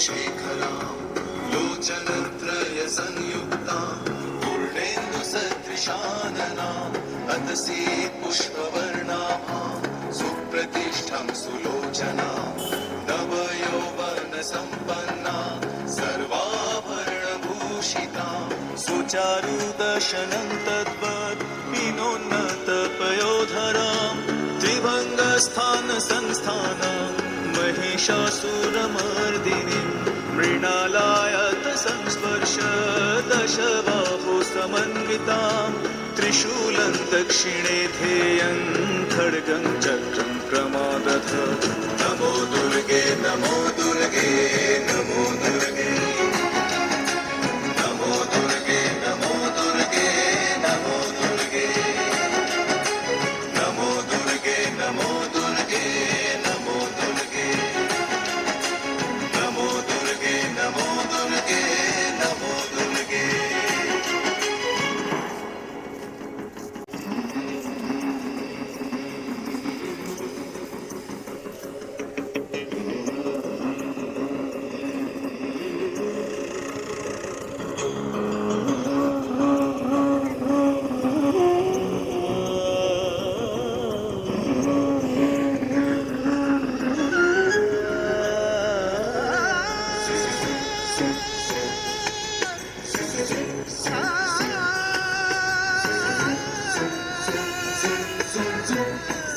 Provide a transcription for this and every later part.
शेखरां लोचनत्रयसंयुक्तां पूर्णेन्दुसदृशाननाम् अतसीत् पुष्पवर्णाभां सुप्रतिष्ठां सुलोचनां नवयौवनसम्पन्ना सर्वाभरणभूषितां सुचारुदशनं तद्वत् पीनोन्नतपयोधरां त्रिभङ्गस्थानसंस्थानां महिषासुरमर्दिनीं मृणालायत संस्पर्श दशबाहु समन्वितां त्रिशूलं दक्षिणे ध्येयं खड्गं चक्रं क्रमादथ नमो दुर्गे नमो दुर्गे नमो दुर्गे नमो दुर्गे नमो दुर्गे नमो दुर्गे नमो दुर्गे नमो दुर्गे नमो दुर्गे नमो दुर्गे नमो दुर्गे नमो दुर्गे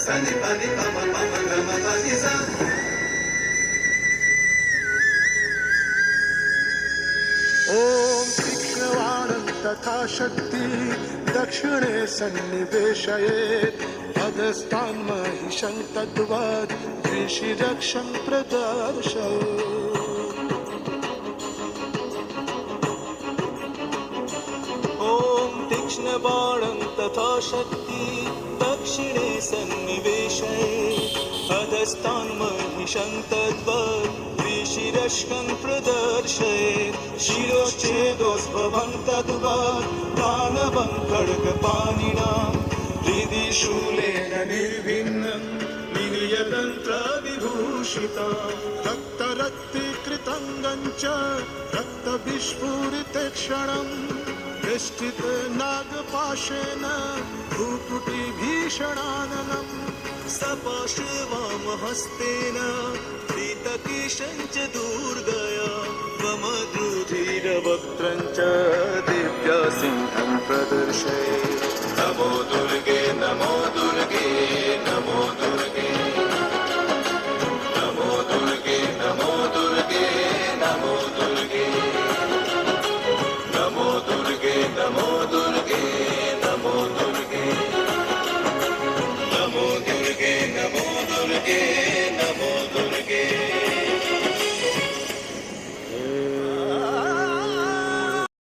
Sani pani pama pama gama pani sa. ॐ तीक्ष्णवाणं तथा शक्ति दक्षिणे सन्निवेशयेत् अधस्तां महिषं तद्वत् ऋषिरक्षं प्रदर्शयेत् ॐ तीक्ष्णबाणं तथा शक्ति दक्षिणे सन्निवेशयेत् अधस्तां महिषं तद्वत् ऋषिरक्षं प्रदर्शयेत् शिरोच्छेदोद्भवं तद्वत् दानवं खड्गपाणिनां हृदि शूलेन निर्भिन्नं निलयतन्त्रविभूषितां रक्तरक्तीकृतं च रक्तविस्फुरितक्षणं वेष्टित नागपाशेन भ्रूकुटिभीषणाननं सपाशे वामहस्तेन प्रीतकेशं